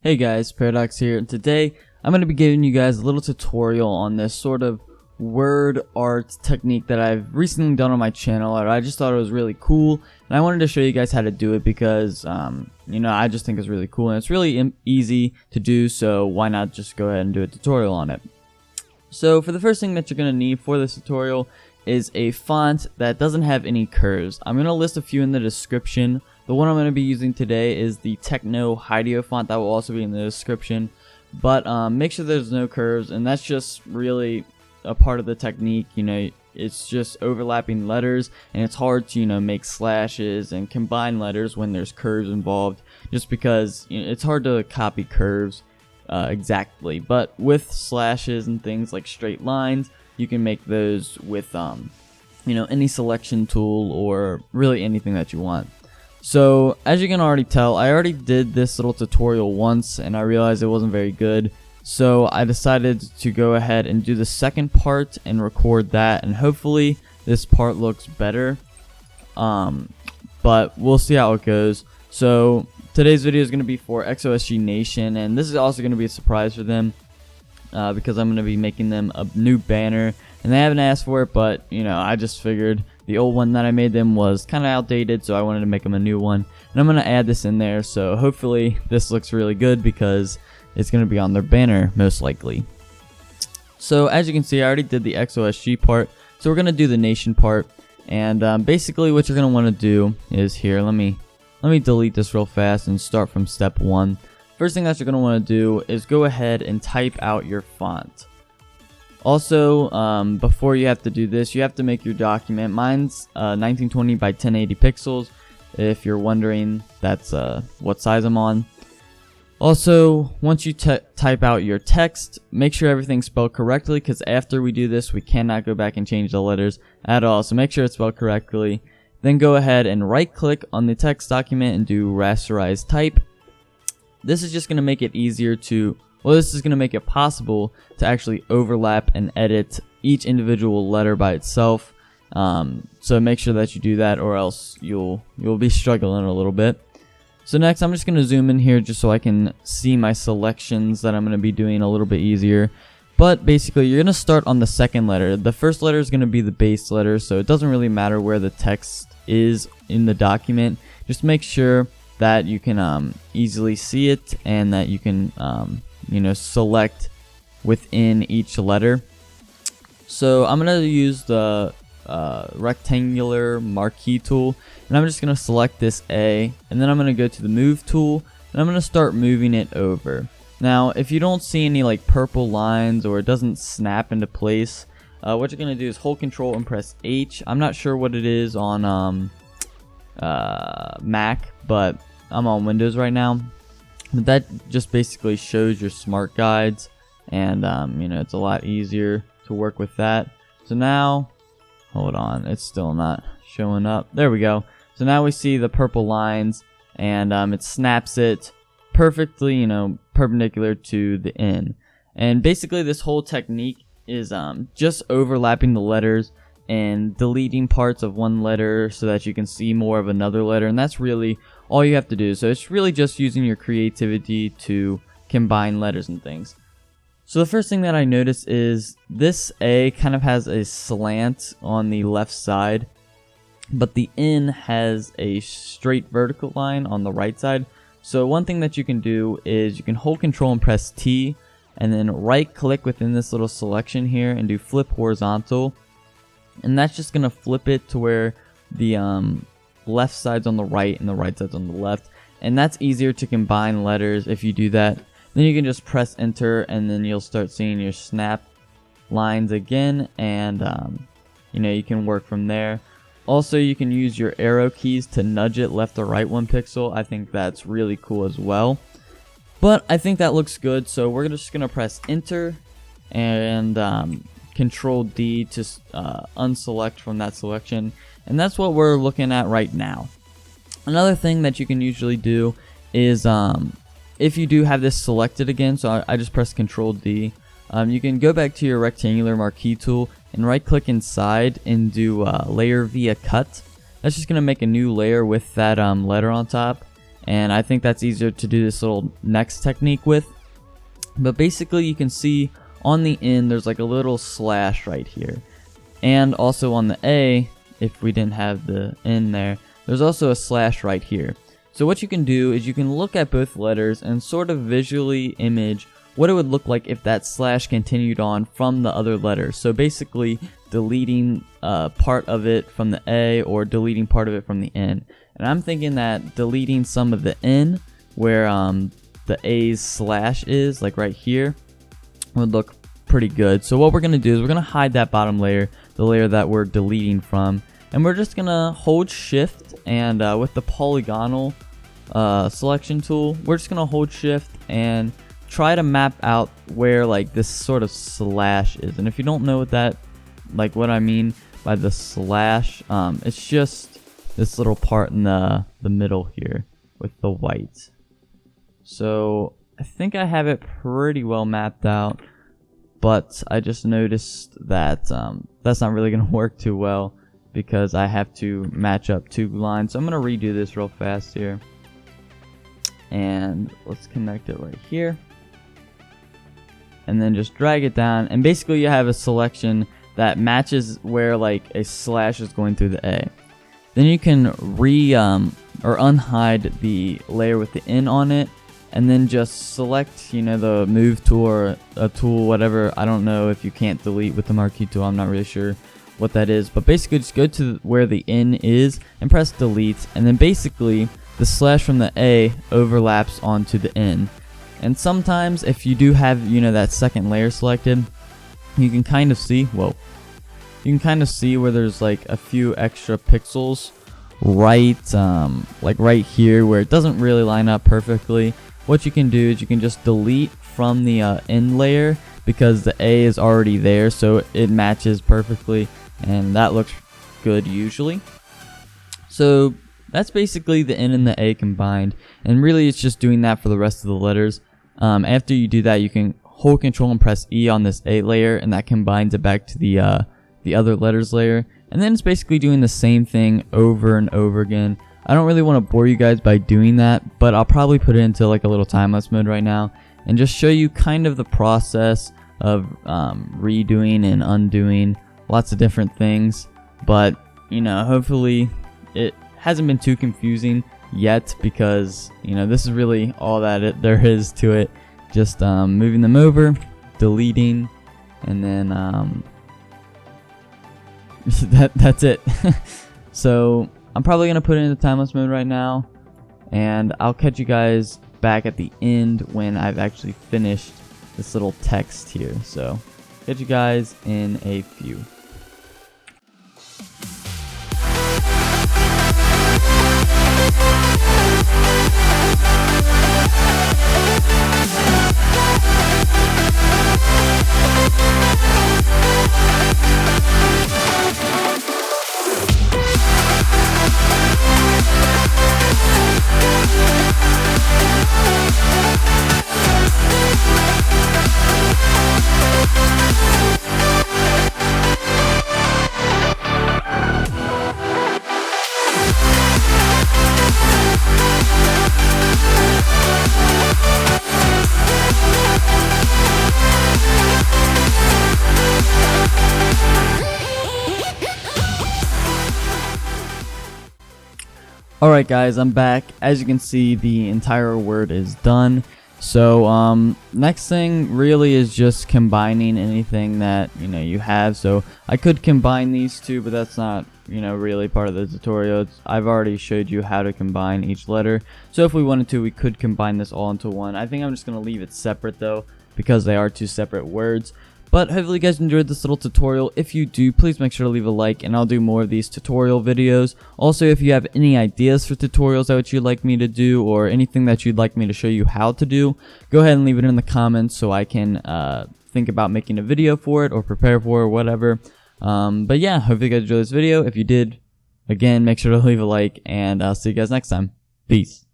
Hey guys, Paradox here, and today I'm going to be giving you guys a little tutorial on this sort of word art technique that I've recently done on my channel. I just thought it was really cool, and I wanted to show you guys how to do it because, I just think it's really cool, and it's really easy to do, so why not just go ahead and do a tutorial on it. So for the first thing that you're going to need for this tutorial is a font that doesn't have any curves. I'm going to list a few in the description. The one I'm going to be using today is the Techno Hideo font. That will also be in the description. But make sure there's no curves, and that's just really a part of the technique. It's just overlapping letters, and it's hard to make slashes and combine letters when there's curves involved, just because it's hard to copy curves exactly. But with slashes and things like straight lines, you can make those with any selection tool or really anything that you want. So as you can already tell, I already did this little tutorial once and I realized it wasn't very good, so I decided to go ahead and do the second part and record that, and hopefully this part looks better, but we'll see how it goes. So today's video is going to be for XOSG Nation, and this is also going to be a surprise for them because I'm going to be making them a new banner, and they haven't asked for it, but I just figured the old one that I made them was kind of outdated, so I wanted to make them a new one. And I'm going to add this in there, so hopefully this looks really good because it's going to be on their banner, most likely. So as you can see, I already did the XOSG part, so we're going to do the nation part. And basically what you're going to want to do is here, let me delete this real fast and start from step 1. First thing that you're going to want to do is go ahead and type out your font. Also, before you have to do this, you have to make your document. Mine's 1920 by 1080 pixels. If you're wondering, that's what size I'm on. Also, once you type out your text, make sure everything's spelled correctly, because after we do this, we cannot go back and change the letters at all. So make sure it's spelled correctly. Then go ahead and right-click on the text document and do rasterize type. This is just going to make it easier to... this is going to make it possible to actually overlap and edit each individual letter by itself. So make sure that you do that, or else you'll be struggling a little bit. So next, I'm just going to zoom in here just so I can see my selections that I'm going to be doing a little bit easier. But basically, you're going to start on the second letter. The first letter is going to be the base letter, so it doesn't really matter where the text is in the document. Just make sure that you can easily see it, and that you can select within each letter. So I'm going to use the rectangular marquee tool, and I'm just going to select this A, and then I'm going to go to the move tool, and I'm going to start moving it over. Now if you don't see any like purple lines, or it doesn't snap into place, what you're going to do is hold Control and press H. I'm not sure what it is on Mac, but I'm on Windows right now. But that just basically shows your smart guides, and it's a lot easier to work with that. So now, hold on, it's still not showing up. There we go. So now we see the purple lines, and it snaps it perfectly, perpendicular to the N. And basically this whole technique is just overlapping the letters and deleting parts of one letter so that you can see more of another letter, and that's really all you have to do. So it's really just using your creativity to combine letters and things. So the first thing that I noticed is this A kind of has a slant on the left side, but the N has a straight vertical line on the right side. So one thing that you can do is you can hold Control and press T, and then right click within this little selection here and do flip horizontal. And that's just going to flip it to where the left side's on the right and the right side's on the left. And that's easier to combine letters if you do that. Then you can just press enter, and then you'll start seeing your snap lines again, and you can work from there. Also, you can use your arrow keys to nudge it left or right 1 pixel. I think that's really cool as well. But I think that looks good, so we're just going to press enter and Control D to unselect from that selection, and that's what we're looking at right now. Another thing that you can usually do is if you do have this selected again, so I just press Control D, you can go back to your rectangular marquee tool and right click inside and do layer via cut. That's just going to make a new layer with that letter on top, and I think that's easier to do this little next technique with. But basically you can see on the N there's like a little slash right here, and also on the A, if we didn't have the N there, there's also a slash right here. So what you can do is you can look at both letters and sort of visually image what it would look like if that slash continued on from the other letters. So basically deleting part of it from the A or deleting part of it from the N. And I'm thinking that deleting some of the N where the A's slash is, like right here, would look pretty good. So what we're going to do is we're going to hide that bottom layer, the layer that we're deleting from, and we're just going to hold shift, and with the polygonal selection tool, we're just going to hold shift and try to map out where like this sort of slash is. And if you don't know what that, like what I mean by the slash, it's just this little part in the middle here with the white. So I think I have it pretty well mapped out, but I just noticed that that's not really going to work too well because I have to match up two lines. So I'm going to redo this real fast here, and let's connect it right here, and then just drag it down, and basically you have a selection that matches where like a slash is going through the A. Then you can or unhide the layer with the N on it, and then just select, you know, the move tool or a tool, whatever. I don't know if you can't delete with the marquee tool. I'm not really sure what that is, but basically just go to where the N is and press delete, and then basically the slash from the A overlaps onto the N. And sometimes if you do have, you know, that second layer selected, you can kind of see, you can kind of see where there's like a few extra pixels right like right here where it doesn't really line up perfectly. What you can do is you can just delete from the N layer because the A is already there, so it matches perfectly, and that looks good usually. So that's basically the N and the A combined, and really it's just doing that for the rest of the letters. After you do that, you can hold Control and press E on this A layer, and that combines it back to the other letters layer, and then it's basically doing the same thing over and over again. I don't really want to bore you guys by doing that, but I'll probably put it into like a little time-lapse mode right now and just show you kind of the process of redoing and undoing lots of different things. But you know, hopefully it hasn't been too confusing yet, because you know, this is really all that there is to it. Just moving them over, deleting, and then that's it. So I'm probably gonna put it into time-lapse mode right now, and I'll catch you guys back at the end when I've actually finished this little text here. So catch you guys in a few. Alright guys, I'm back. As you can see, the entire word is done. So next thing really is just combining anything that you have. So I could combine these two, but that's not really part of the tutorial. I've already showed you how to combine each letter. So if we wanted to, we could combine this all into one. I think I'm just going to leave it separate though, because they are two separate words. But hopefully you guys enjoyed this little tutorial. If you do, please make sure to leave a like, and I'll do more of these tutorial videos. Also, if you have any ideas for tutorials that you'd like me to do, or anything that you'd like me to show you how to do, go ahead and leave it in the comments so I can think about making a video for it or prepare for it or whatever. But yeah, hope you guys enjoyed this video. If you did, again, make sure to leave a like, and I'll see you guys next time. Peace.